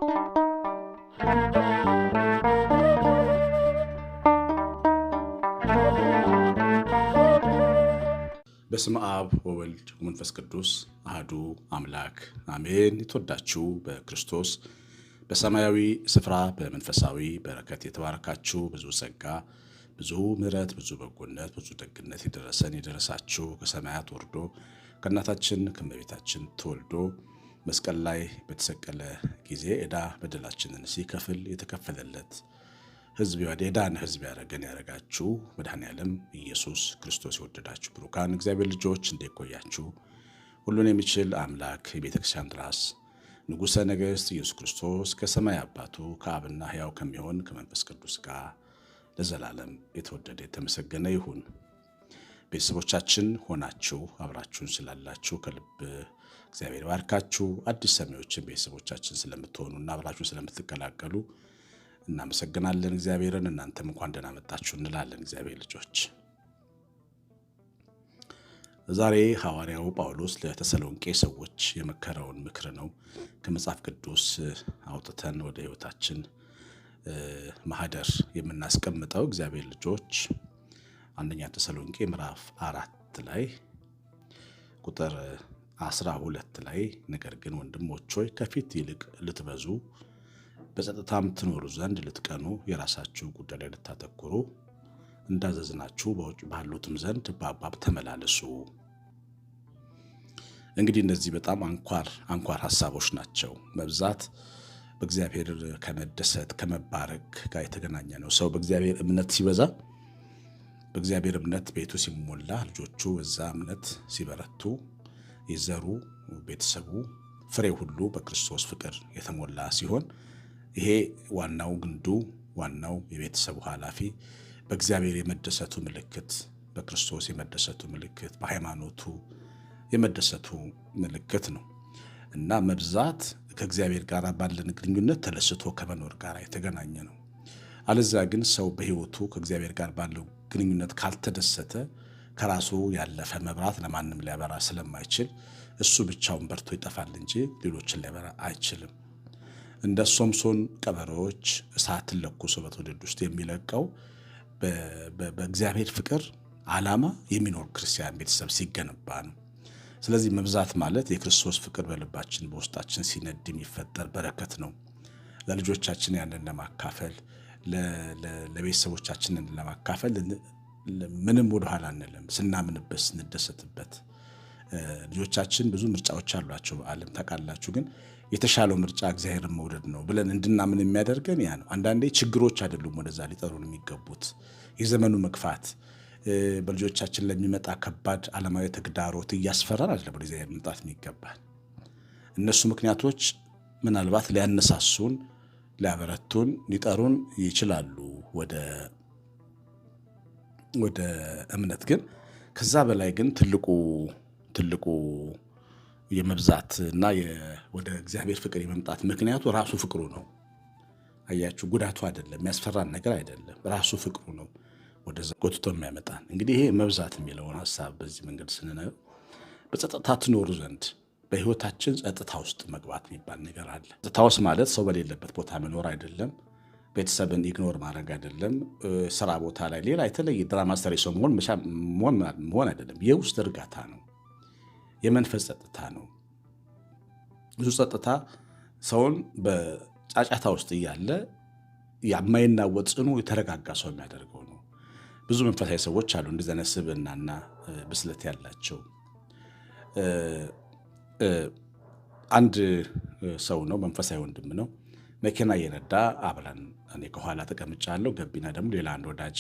በስመ አብ ወወልድ ወመንፈስ ቅዱስ አሐዱ አምላክ አሜን። የተወዳችሁ በክርስቶስ በሰማያዊ ስፍራ በመንፈሳዊ በረከት የተባረካችሁ ብዙ ጸጋ፣ ብዙ ምሕረት፣ ብዙ በጎነት፣ ብዙ ደግነት የደረሳችሁ ከሰማያት ወርዶ ከእናታችን ከእመቤታችን ተወልዶ መስቀል ላይ በተሰቀለ ጊዜ ዕዳ በደላችንን ሲከፍል የተከፈለለት ሕዝብ የዳነ ሕዝብ ያደረጋችሁ መድኃኔዓለም ኢየሱስ ክርስቶስ የወደዳችሁ ብሩካን እግዚአብሔር ልጆች እንዴት ቆያችሁ? ሁሉን የሚችል አምላክ የቤተ ክርስቲያን ራስ ንጉሠ ነገሥት ኢየሱስ ክርስቶስ ከሰማይ አባቱ ከአብና ሕያው ከሚሆን ከመንፈስ ቅዱስ ጋር ለዘላለም የተወደደ የተመሰገነ ይሁን። ቤተሰቦቻችን ሆናችሁ አብራችሁን ስላላችሁ ከልብ እግዚአብሔር ባርካችሁ። አዲስ ሰሚዎችን ቤተሰቦቻችን ስለምትሆኑና አብራችሁን ስለምትቀላቀሉ እናመሰግናለን እግዚአብሔርን። እናንተም እንኳን ደህና መጣችሁ እንላለን እግዚአብሔር ልጆች። ዛሬ ሐዋርያው ጳውሎስ ለተሰሎንቄ ሰዎች የመከረውን ምክር ነው ከመጽሐፍ ቅዱስ አውጥተን ወደ ሕይወታችን ማህደር የምናስቀምጠው እግዚአብሔር ልጆች። አንደኛ ተሰሎንቄ ምዕራፍ 4 ላይ ቁጥር 12 ላይ ነገር ግን ወንድሞች ሆይ ከፊት ይልቅ ልትበዙ በጸጥታም ትኖሩ ዘንድ ልትቀኑ የራሳችሁ ጉዳይ ላይ ልታተኩሩ እንዳዘዝናችሁ በውጭ ባሉትም ዘንድ በአባብ ተመላለሱ። እንግዲህ እነዚህ በጣም አንኳር ሐሳቦች ናቸው። መብዛት በእግዚአብሔር ከመደሰት ከመባረክ ጋር የተገናኘ ነው። ሰው በእግዚአብሔር እምነት ሲበዛ፣ በእግዚአብሔር እምነት ቤቱ ሲሞላ፣ ልጆቹ በዛ እምነት ሲበረቱ፣ የዘሩ ቤተሰቡ ፍሬ ሁሉ በክርስቶስ ፍቅር የተሞላ ሲሆን ይሄ ዋናው ግንዱ ዋናው የቤተሰቡ ኃላፊ በእግዚአብሔር የመደሰቱ ምልክት፣ በክርስቶስ የመደሰቱ ምልክት፣ በሃይማኖቱ የመደሰቱ ምልክት ነው እና መብዛት ከእግዚአብሔር ጋር ባለን ግንኙነት ተለስቶ ከመኖር ጋር የተገናኘ ነው። አለዚያ ግን ሰው በሕይወቱ ከእግዚአብሔር ጋር ባለው ግንኙነት ካልተደሰተ ከራሱ ያለፈ መብራት ለማንም ሊያበራ ስለማይችል እሱ ብቻውን በርቶ ይጠፋል እንጂ ሌሎችን ሊያበራ አይችልም። እንደ ሶምሶን ቀበሮዎች እሳትን ለኩሶ በትውልድ ውስጥ የሚለቀው በእግዚአብሔር ፍቅር ዓላማ የሚኖር ክርስቲያን ቤተሰብ ሲገነባ ነው። ስለዚህ መብዛት ማለት የክርስቶስ ፍቅር በልባችን በውስጣችን ሲነድ የሚፈጠር በረከት ነው። ለልጆቻችን ያንን ለማካፈል ለቤተሰቦቻችንን ለማካፈል ምንም ወደኋላ አንልም። ስናምንበት ስንደሰትበት ልጆቻችን ብዙ ምርጫዎች አሏቸው በዓለም ታውቃላችሁ። ግን የተሻለው ምርጫ እግዚአብሔርን መውደድ ነው ብለን እንድናምን የሚያደርገን ያ ነው። አንዳንዴ ችግሮች አይደሉም ወደዛ ሊጠሩን የሚገቡት የዘመኑ መግፋት በልጆቻችን ለሚመጣ ከባድ ዓለማዊ ተግዳሮት እያስፈራን አይደለም ወደ እግዚአብሔር መምጣት የሚገባል። እነሱ ምክንያቶች ምናልባት ሊያነሳሱን፣ ሊያበረቱን፣ ሊጠሩን ይችላሉ ወደ እምነት። ግን ከዛ በላይ ግን ትልቁ የመብዛት እና ወደ እግዚአብሔር ፍቅር የመምጣት ምክንያቱ ራሱ ፍቅሩ ነው። አያችሁ፣ ጉዳቱ አይደለም፣ የሚያስፈራን ነገር አይደለም፣ ራሱ ፍቅሩ ነው ወደዛ ጎትቶ የሚያመጣን። እንግዲህ ይሄ መብዛት የሚለውን ሐሳብ በዚህ መንገድ ስንነው በጸጥታ ትኖሩ ዘንድ በሕይወታችን ጸጥታ ውስጥ መግባት የሚባል ነገር አለ። ጸጥታ ውስጥ ማለት ሰው በሌለበት ቦታ መኖር አይደለም፣ ቤተሰብን ኢግኖር ማድረግ አይደለም፣ ስራ ቦታ ላይ ሌላ የተለየ ድራማ ሰሪ ሰው መሆን አይደለም። የውስጥ እርጋታ ነው፣ የመንፈስ ጸጥታ ነው። ብዙ ጸጥታ ሰውን በጫጫታ ውስጥ እያለ የማይናወጥ ጽኑ የተረጋጋ ሰው የሚያደርገው ነው። ብዙ መንፈሳዊ ሰዎች አሉ እንደዚህ አይነት ስብዕናና ብስለት ያላቸው። አንድ ሰው ነው፣ መንፈሳዊ ወንድም ነው። መኪና እየነዳ አብረን እኔ ከኋላ ተቀምጫለሁ። ገቢና ደግሞ ሌላ አንድ ወዳጅ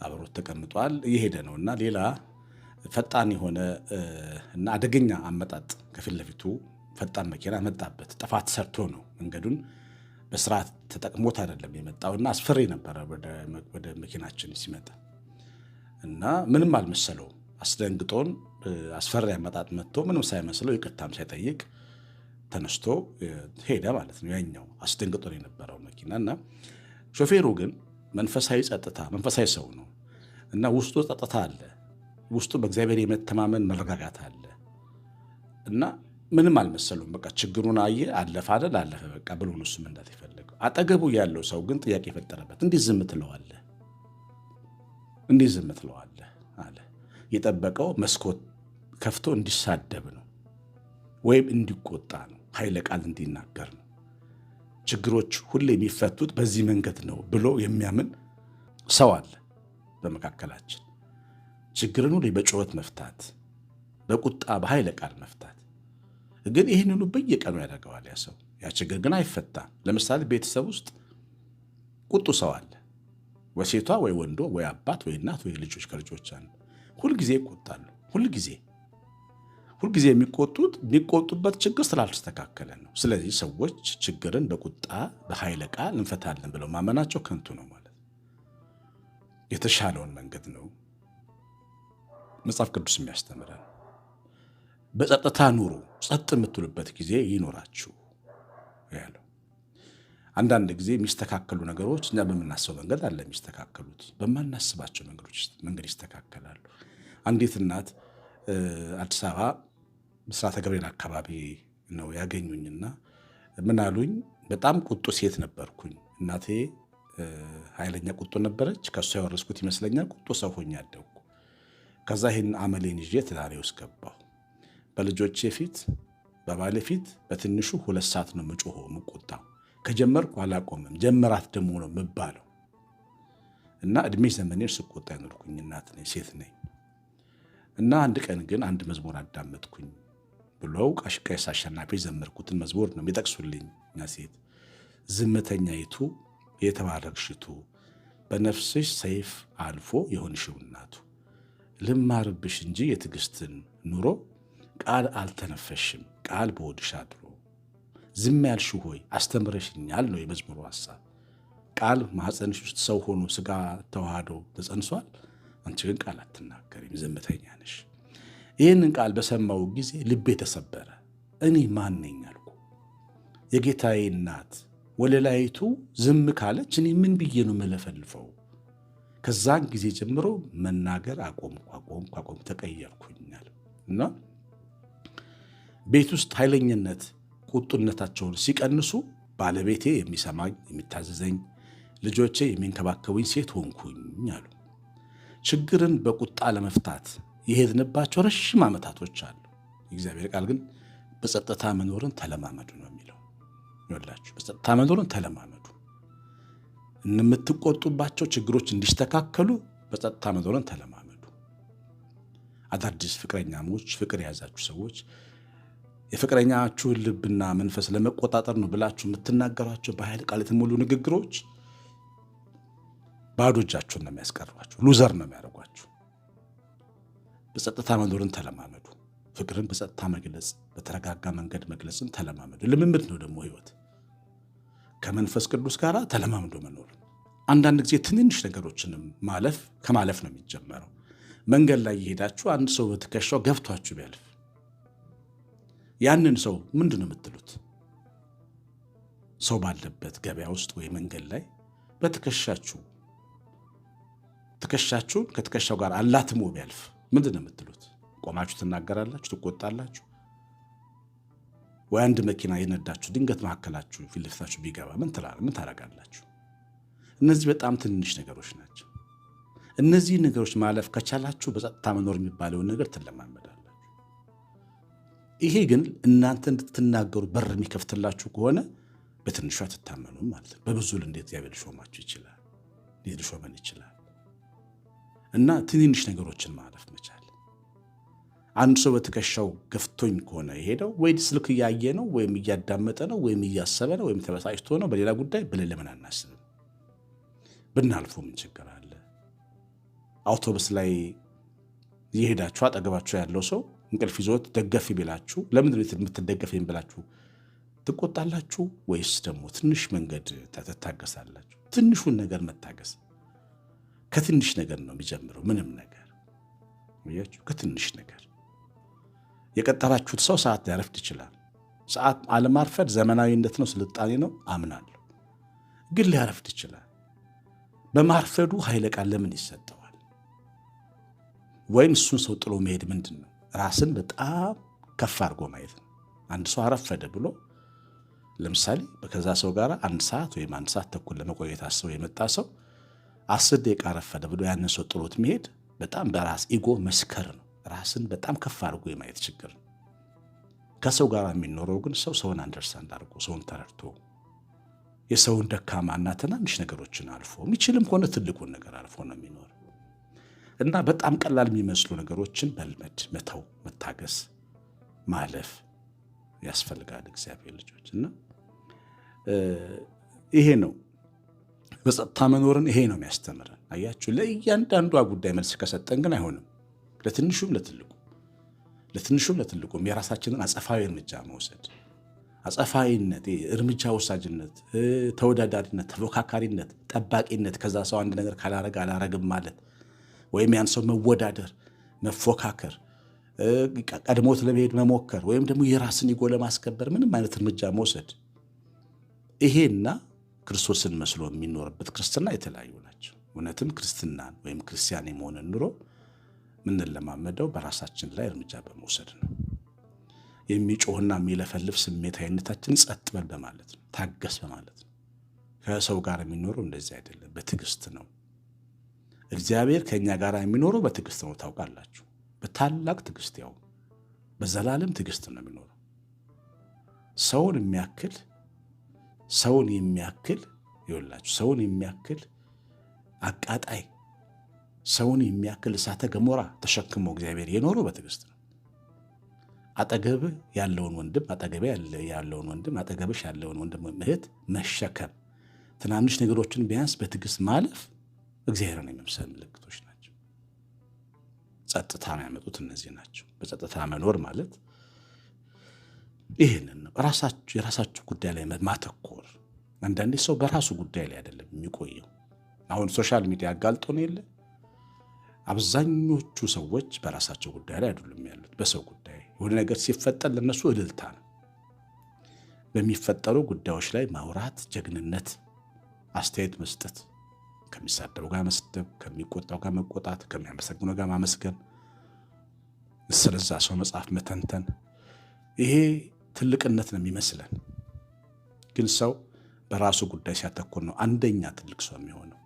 አብሮት ተቀምጧል። እየሄደ ነው እና ሌላ ፈጣን የሆነ እና አደገኛ አመጣጥ ከፊት ለፊቱ ፈጣን መኪና መጣበት። ጥፋት ሰርቶ ነው፣ መንገዱን በስርዓት ተጠቅሞት አይደለም የመጣውና አስፈሪ ነበረ ወደ መኪናችን ሲመጣ እና ምንም አልመሰለው። አስደንግጦን አስፈሪ አመጣጥ መጥቶ ምንም ሳይመስለው ይቅርታም ሳይጠይቅ ተነስቶ ሄደ ማለት ነው። ያኛው አስደንግጦን የነበረው መኪና እና ሾፌሩ ግን መንፈሳዊ ሰው ነው እና ውስጡ ጸጥታ አለ። ውስጡ በእግዚአብሔር የመተማመን መረጋጋት አለ እና ምንም አልመሰሉም። በቃ ችግሩን አየ፣ አለፈ አይደል አለፈ በቃ ብሎ ነው እሱም እንዳት የፈለገው። አጠገቡ ያለው ሰው ግን ጥያቄ የፈጠረበት እንዴት ዝም ትለዋለህ? እንዴት ዝም ትለዋለህ አለ። የጠበቀው መስኮት ከፍቶ እንዲሳደብ ነው ወይም እንዲቆጣ ነው፣ ኃይለ ቃል እንዲናገር ነው። ችግሮች ሁሌ የሚፈቱት በዚህ መንገድ ነው ብሎ የሚያምን ሰው አለ በመካከላችን። ችግርን ሁሌ በጩኸት መፍታት፣ በቁጣ በኃይለ ቃል መፍታት። ግን ይህንኑ በየቀኑ ያደርገዋል ያ ሰው። ያ ችግር ግን አይፈታም። ለምሳሌ ቤተሰብ ውስጥ ቁጡ ሰው አለ፣ ወይ ሴቷ ወይ ወንዶ ወይ አባት ወይ እናት ወይ ልጆች ከልጆች አንዱ ሁልጊዜ ይቆጣሉ። ሁልጊዜ የሚቆጡበት ችግር ስላልተስተካከለ ነው። ስለዚህ ሰዎች ችግርን በቁጣ በኃይለ ቃል እንፈታለን ብለው ማመናቸው ከንቱ ነው ማለት ነው። የተሻለውን መንገድ ነው መጽሐፍ ቅዱስ የሚያስተምረን። በጸጥታ ኑሩ፣ ጸጥ የምትሉበት ጊዜ ይኖራችሁ ያለው። አንዳንድ ጊዜ የሚስተካከሉ ነገሮች እኛ በምናስበው መንገድ አለ የሚስተካከሉት፣ በማናስባቸው መንገድ ይስተካከላሉ። አንዲት እናት አዲስ አበባ ብስራተ ገብርኤል አካባቢ ነው ያገኙኝና ምን አሉኝ፣ በጣም ቁጡ ሴት ነበርኩኝ። እናቴ ኃይለኛ ቁጡ ነበረች። ከእሷ የወረስኩት ይመስለኛል። ቁጡ ሰው ሆኜ ያደግኩ። ከዛ ይህን አመሌን ይዤ ትዳሬ ውስጥ ገባሁ። በልጆቼ ፊት በባሌ ፊት በትንሹ 2 ሰዓት ነው የምጮኸው የምቆጣው። ከጀመርኩ አላቆምም፣ ጀመራት ደግሞ ነው የምባለው። እና እድሜ ዘመኔን ስቆጣ ያኖርኩኝ እናት ነኝ፣ ሴት ነኝ። እና አንድ ቀን ግን አንድ መዝሙር አዳመጥኩኝ ብለው ቀሲስ አሸናፊ የዘመርኩትን መዝሙር ነው የሚጠቅሱልኝ እኛ ሴት። ዝምተኛይቱ የተባረክሽቱ በነፍስሽ ሰይፍ አልፎ የሆንሽው እናቱ፣ ልማርብሽ እንጂ የትዕግስትን ኑሮ ቃል አልተነፈሽም ቃል በሆድሽ አድሮ። ዝም ያልሽው ሆይ አስተምረሽኛል ነው የመዝሙሩ ሐሳብ። ቃል ማኅፀንሽ ውስጥ ሰው ሆኖ ሥጋ ተዋህዶ ተጸንሷል። አንቺ ግን ቃል አትናገሪም፣ ዝምተኛ ነሽ። ይህንን ቃል በሰማው ጊዜ ልቤ ተሰበረ። እኔ ማን ነኝ አልኩ። የጌታዬ እናት ወለላይቱ ዝም ካለች እኔ ምን ብዬ ነው መለፈልፈው? ከዛን ጊዜ ጀምሮ መናገር አቆምኩ፣ ተቀየርኩኛል። እና ቤት ውስጥ ኃይለኝነት ቁጡነታቸውን ሲቀንሱ ባለቤቴ የሚሰማኝ የሚታዘዘኝ፣ ልጆቼ የሚንከባከቡኝ ሴት ሆንኩኝ አሉ። ችግርን በቁጣ ለመፍታት የሄድንባቸው ረዥም ዓመታቶች አሉ። የእግዚአብሔር ቃል ግን በጸጥታ መኖርን ተለማመዱ ነው የሚለው። ይኸውላችሁ በጸጥታ መኖርን ተለማመዱ። የምትቆጡባቸው ችግሮች እንዲስተካከሉ በጸጥታ መኖርን ተለማመዱ። አዳዲስ ፍቅረኛሞች፣ ፍቅር የያዛችሁ ሰዎች የፍቅረኛችሁን ልብና መንፈስ ለመቆጣጠር ነው ብላችሁ የምትናገሯቸው በኃይል ቃል የተሞሉ ንግግሮች ባዶ እጃችሁን ነው የሚያስቀሯችሁ፣ ሉዘር ነው የሚያደርጓችሁ። በጸጥታ መኖርን ተለማመዱ። ፍቅርን በጸጥታ መግለጽ፣ በተረጋጋ መንገድ መግለጽን ተለማመዱ። ልምምድ ነው ደግሞ ሕይወት። ከመንፈስ ቅዱስ ጋር ተለማምዶ መኖር። አንዳንድ ጊዜ ትንንሽ ነገሮችንም ከማለፍ ነው የሚጀመረው። መንገድ ላይ የሄዳችሁ አንድ ሰው በትከሻው ገፍቷችሁ ቢያልፍ ያንን ሰው ምንድን ነው የምትሉት? ሰው ባለበት ገበያ ውስጥ ወይ መንገድ ላይ ትከሻችሁን ከትከሻው ጋር አላትሞ ቢያልፍ ምንድን ነው የምትሉት? ቆማችሁ ትናገራላችሁ? ትቆጣላችሁ? ወይ አንድ መኪና የነዳችሁ ድንገት መካከላችሁ ፊት ለፊታችሁ ቢገባ ምን ታደርጋላችሁ? እነዚህ በጣም ትንንሽ ነገሮች ናቸው። እነዚህ ነገሮች ማለፍ ከቻላችሁ በጸጥታ መኖር የሚባለውን ነገር ትለማመዳላችሁ። ይሄ ግን እናንተ እንድትናገሩ በር የሚከፍትላችሁ ከሆነ በትንሿ አትታመኑም ማለት ነው። በብዙ እንዴት እግዚአብሔር ሊሾማችሁ ይችላል? እንዴት ሊሾመን ይችላል? እና ትንንሽ ነገሮችን ማለፍ መቻል። አንድ ሰው በትከሻው ገፍቶኝ ከሆነ የሄደው ወይ ስልክ እያየ ነው ወይም እያዳመጠ ነው ወይም እያሰበ ነው ወይም ተበሳጭቶ ነው በሌላ ጉዳይ ብለን ለምን አናስብም? ብናልፎ ምን ችግር አለ? አውቶቡስ ላይ የሄዳችሁ አጠገባችሁ ያለው ሰው እንቅልፍ ይዞት ደገፍ ቢላችሁ ለምንድን ነው የምትደገፈኝ ብላችሁ ትቆጣላችሁ? ወይስ ደግሞ ትንሽ መንገድ ትታገሳላችሁ? ትንሹን ነገር መታገስ ከትንሽ ነገር ነው የሚጀምረው። ምንም ነገር ወያችሁ ከትንሽ ነገር የቀጠራችሁት ሰው ሰዓት ሊያረፍድ ይችላል። ሰዓት አለማርፈድ ዘመናዊነት ነው፣ ስልጣኔ ነው አምናለሁ። ግን ሊያረፍድ ይችላል። በማርፈዱ ኃይለ ቃል ለምን ይሰጠዋል? ወይም እሱን ሰው ጥሎ መሄድ ምንድን ነው? ራስን በጣም ከፍ አድርጎ ማየት ነው። አንድ ሰው አረፈደ ብሎ ለምሳሌ ከዛ ሰው ጋር 1 ሰዓት ወይም 1 ሰዓት ተኩል ለመቆየት አስበው የመጣ ሰው 10 ደቂቃ አረፈደ ብሎ ያንን ሰው ጥሎት መሄድ በጣም በራስ ኢጎ መስከር ነው። ራስን በጣም ከፍ አድርጎ የማየት ችግር ነው። ከሰው ጋር የሚኖረው ግን ሰውን አንደርስታንድ አድርጎ ሰውን ተረድቶ የሰውን ደካማና ትናንሽ ነገሮችን አልፎ የሚችልም ከሆነ ትልቁን ነገር አልፎ ነው የሚኖር እና በጣም ቀላል የሚመስሉ ነገሮችን መልመድ፣ መተው፣ መታገስ፣ ማለፍ ያስፈልጋል እግዚአብሔር ልጆች። እና ይሄ ነው በጸጥታ መኖርን ይሄ ነው የሚያስተምረን። አያችሁ፣ ለእያንዳንዷ ጉዳይ መልስ ከሰጠን ግን አይሆንም። ለትንሹም ለትልቁም የራሳችንን አጸፋዊ እርምጃ መውሰድ፣ አጸፋዊነት፣ እርምጃ ወሳጅነት፣ ተወዳዳሪነት፣ ተፎካካሪነት፣ ጠባቂነት፣ ከዛ ሰው አንድ ነገር ካላረግ አላረግም ማለት ወይም ያን ሰው መወዳደር፣ መፎካከር፣ ቀድሞት ለመሄድ መሞከር ወይም ደግሞ የራስን ኢጎ ለማስከበር ምንም አይነት እርምጃ መውሰድ፣ ይሄና ክርስቶስን መስሎ የሚኖርበት ክርስትና የተለያዩ ናቸው። እውነትም ክርስትናን ወይም ክርስቲያን የመሆንን ኑሮ ምንለማመደው በራሳችን ላይ እርምጃ በመውሰድ ነው። የሚጮህና የሚለፈልፍ ስሜታዊነታችን ጸጥ በል በማለት ነው፣ ታገስ በማለት ነው። ከሰው ጋር የሚኖረው እንደዚህ አይደለም፣ በትዕግስት ነው። እግዚአብሔር ከእኛ ጋር የሚኖረው በትዕግስት ነው። ታውቃላችሁ፣ በታላቅ ትዕግስት፣ ያው በዘላለም ትዕግስት ነው የሚኖረው። ሰውን የሚያክል ይኸውላችሁ፣ ሰውን የሚያክል አቃጣይ፣ ሰውን የሚያክል እሳተ ገሞራ ተሸክሞ እግዚአብሔር የኖረው በትዕግስት ነው። አጠገብህ ያለውን ወንድም፣ አጠገብሽ ያለውን ወንድም እህት መሸከም፣ ትናንሽ ነገሮችን ቢያንስ በትዕግስት ማለፍ እግዚአብሔርን የመምሰል ምልክቶች ናቸው። ጸጥታ የሚያመጡት እነዚህ ናቸው። በጸጥታ መኖር ማለት ይህንን ነው። የራሳችሁ ጉዳይ ላይ ማተኮር። አንዳንዴ ሰው በራሱ ጉዳይ ላይ አይደለም የሚቆየው። አሁን ሶሻል ሚዲያ አጋልጦ ነው የለ። አብዛኞቹ ሰዎች በራሳቸው ጉዳይ ላይ አይደሉም ያሉት፣ በሰው ጉዳይ የሆነ ነገር ሲፈጠር ለነሱ እልልታ ነው። በሚፈጠሩ ጉዳዮች ላይ ማውራት ጀግንነት፣ አስተያየት መስጠት፣ ከሚሳደቡ ጋር መስደብ፣ ከሚቆጣው ጋር መቆጣት፣ ከሚያመሰግነው ጋር ማመስገን፣ ስለዛ ሰው መጽሐፍ መተንተን፣ ይሄ ትልቅነት ነው የሚመስለን። ግን ሰው በራሱ ጉዳይ ሲያተኮር ነው አንደኛ ትልቅ ሰው የሚሆነው።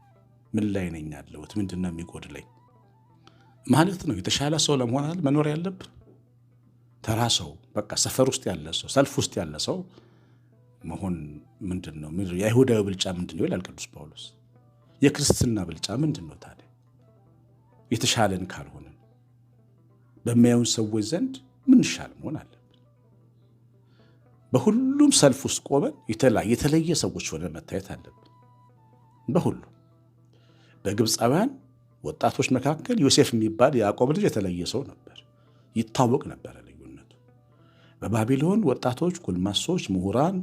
ምን ላይ ነኝ ያለሁት? ምንድን ነው የሚጎድለኝ ማለት ነው። የተሻለ ሰው ለመሆን መኖር ያለብን ተራ ሰው፣ በቃ ሰፈር ውስጥ ያለ ሰው፣ ሰልፍ ውስጥ ያለ ሰው መሆን ምንድን ነው? የአይሁዳዊ ብልጫ ምንድን ነው ይላል ቅዱስ ጳውሎስ። የክርስትና ብልጫ ምንድን ነው ታዲያ? የተሻለን ካልሆንን በሚያዩን ሰዎች ዘንድ ምንሻል መሆን አለብን። በሁሉም ሰልፍ ውስጥ ቆመን የተለየ ሰዎች ሆነን መታየት አለብን። በሁሉ በግብፃውያን ወጣቶች መካከል ዮሴፍ የሚባል የያዕቆብ ልጅ የተለየ ሰው ነበር፣ ይታወቅ ነበረ ልዩነቱ። በባቢሎን ወጣቶች፣ ጎልማሶች፣ ምሁራን፣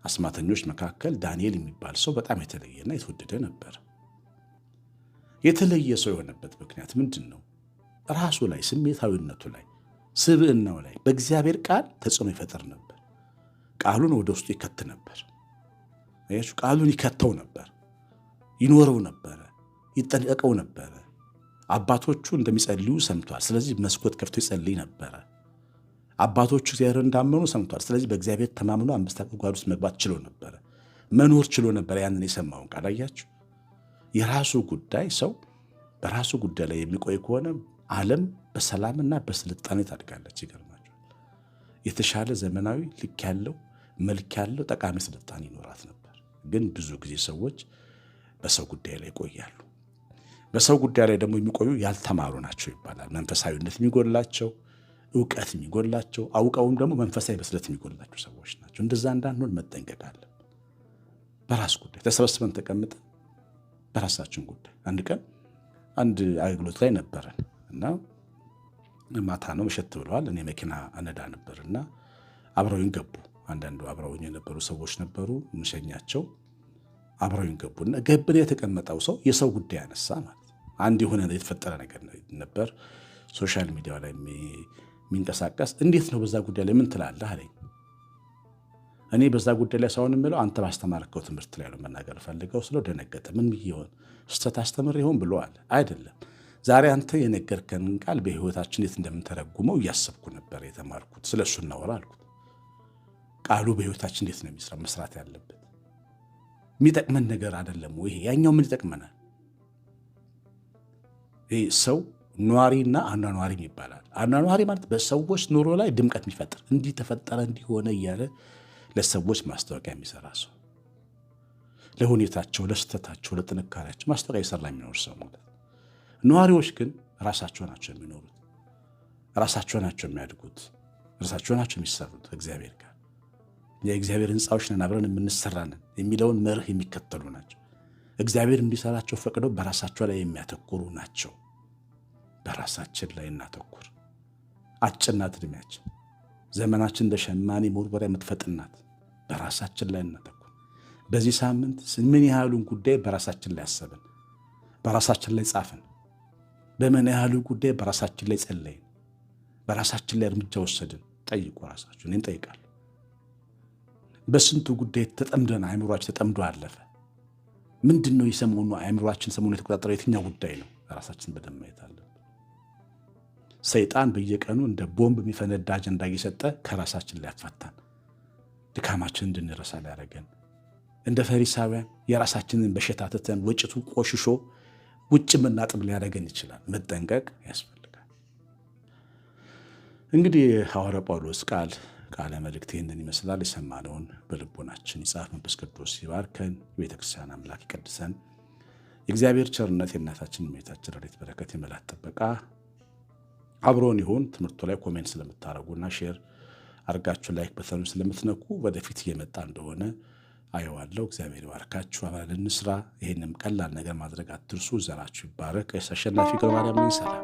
አስማተኞች መካከል ዳንኤል የሚባል ሰው በጣም የተለየና የተወደደ ነበር። የተለየ ሰው የሆነበት ምክንያት ምንድን ነው? ራሱ ላይ፣ ስሜታዊነቱ ላይ፣ ስብዕናው ላይ በእግዚአብሔር ቃል ተጽዕኖ ይፈጥር ነበር። ቃሉን ወደ ውስጡ ይከት ነበር። ቃሉን ይከተው ነበር፣ ይኖረው ነበረ፣ ይጠነቀቀው ነበረ። አባቶቹ እንደሚጸልዩ ሰምቷል። ስለዚህ መስኮት ከፍቶ ይጸልይ ነበረ። አባቶቹ እግዚአብሔር እንዳመኑ ሰምቷል። ስለዚህ በእግዚአብሔር ተማምኖ አንበሳ ጉድጓድ ውስጥ መግባት ችሎ ነበረ፣ መኖር ችሎ ነበረ። ያንን የሰማውን ቃል አያችሁ። የራሱ ጉዳይ፣ ሰው በራሱ ጉዳይ ላይ የሚቆይ ከሆነ ዓለም በሰላምና በስልጣኔ ታድጋለች። ይገርማችኋል። የተሻለ ዘመናዊ ልክ ያለው መልክ ያለው ጠቃሚ ስልጣኔ ይኖራት ነበር። ግን ብዙ ጊዜ ሰዎች በሰው ጉዳይ ላይ ይቆያሉ። በሰው ጉዳይ ላይ ደግሞ የሚቆዩ ያልተማሩ ናቸው ይባላል። መንፈሳዊነት የሚጎላቸው፣ እውቀት የሚጎላቸው፣ አውቀውም ደግሞ መንፈሳዊ በስለት የሚጎላቸው ሰዎች ናቸው። እንደዛ እንዳንሆን መጠንቀቅ አለን። በራስ ጉዳይ ተሰበስበን ተቀምጠን በራሳችን ጉዳይ። አንድ ቀን አንድ አገልግሎት ላይ ነበረን እና ማታ ነው፣ መሸት ብለዋል። እኔ መኪና አነዳ ነበር እና አብረውኝ ገቡ። አንዳንዱ አብረውኝ የነበሩ ሰዎች ነበሩ፣ ምሸኛቸው አብረውኝ ገቡና ገብን የተቀመጠው ሰው የሰው ጉዳይ ያነሳ ማለት አንድ የሆነ የተፈጠረ ነገር ነበር፣ ሶሻል ሚዲያው ላይ የሚንቀሳቀስ። እንዴት ነው በዛ ጉዳይ ላይ ምን ትላለህ አለኝ። እኔ በዛ ጉዳይ ላይ ሳይሆን የምለው አንተ ባስተማርከው ትምህርት ላይ ነው መናገር ፈልገው ስለው ደነገጠ። ምን ይሆን ስህተት አስተምር ይሆን ብሎ አለ። አይደለም፣ ዛሬ አንተ የነገርከንን ቃል በሕይወታችን የት እንደምንተረጉመው እያሰብኩ ነበር የተማርኩት፣ ስለሱ እናወራ አልኩት። ቃሉ በሕይወታችን እንዴት ነው የሚሰራ መስራት ያለበት? የሚጠቅመን ነገር አይደለም ወይ? ያኛው ምን ይጠቅመናል? ይህ ሰው ኗሪና አኗኗሪም ይባላል። አኗኗሪ ማለት በሰዎች ኑሮ ላይ ድምቀት የሚፈጥር እንዲህ ተፈጠረ እንዲሆነ እያለ ለሰዎች ማስታወቂያ የሚሰራ ሰው፣ ለሁኔታቸው፣ ለስተታቸው፣ ለጥንካሬያቸው ማስታወቂያ የሰራ የሚኖር ሰው ማለት ነው። ነዋሪዎች ግን ራሳቸው ናቸው የሚኖሩት፣ ራሳቸው ናቸው የሚያድጉት፣ ራሳቸው ናቸው የሚሰሩት እግዚአብሔር ጋር። የእግዚአብሔር ሕንፃዎች ነን፣ አብረን የምንሰራንን የሚለውን መርህ የሚከተሉ ናቸው። እግዚአብሔር እንዲሰራቸው ፈቅደው በራሳቸው ላይ የሚያተኩሩ ናቸው። በራሳችን ላይ እናተኩር። አጭር ናት ዕድሜያችን፣ ዘመናችን እንደ ሸማኔ መወርወሪያ የምትፈጥን ናት። በራሳችን ላይ እናተኩር። በዚህ ሳምንት ምን ያህሉን ጉዳይ በራሳችን ላይ አሰብን፣ በራሳችን ላይ ጻፍን? በምን ያህሉ ጉዳይ በራሳችን ላይ ጸለይን፣ በራሳችን ላይ እርምጃ ወሰድን? ጠይቁ ራሳችሁ። እኔን ጠይቃለሁ። በስንቱ ጉዳይ ተጠምደን አእምሯችን ተጠምዶ አለፈ? ምንድን ነው የሰሞኑ አእምሯችን ሰሞኑ የተቆጣጠረው የትኛው ጉዳይ ነው? ራሳችን በደንብ ማየት አለብን። ሰይጣን በየቀኑ እንደ ቦምብ የሚፈነዳ አጀንዳ እየሰጠ ከራሳችን ላይ ያፋታን፣ ድካማችን እንድንረሳ ሊያደርገን፣ እንደ ፈሪሳውያን የራሳችንን በሽታ ትተን ወጭቱ ቆሽሾ ውጭ ምናጥብ ሊያደርገን ይችላል። መጠንቀቅ ያስፈልጋል። እንግዲህ ሐዋርያ ጳውሎስ ቃለ መልእክት ይህንን ይመስላል። የሰማነውን በልቦናችን ይጻፍ። መንፈስ ቅዱስ ይባርከን። የቤተክርስቲያን አምላክ ይቀድሰን። የእግዚአብሔር ቸርነት፣ የእናታችን የእመቤታችን ረድኤት በረከት፣ የመላእክት ጥበቃ አብሮን ይሁን። ትምህርቱ ላይ ኮሜንት ስለምታደርጉና ሼር አድርጋችሁ ላይክ በተኑን ስለምትነኩ ወደፊት እየመጣ እንደሆነ አየዋለሁ። እግዚአብሔር ይባርካችሁ። አብረን እንስራ። ይህንም ቀላል ነገር ማድረግ አትርሱ። ዘራችሁ ይባረክ። ቀሲስ አሸናፊ ገብረማርያም ነኝ። ሰላም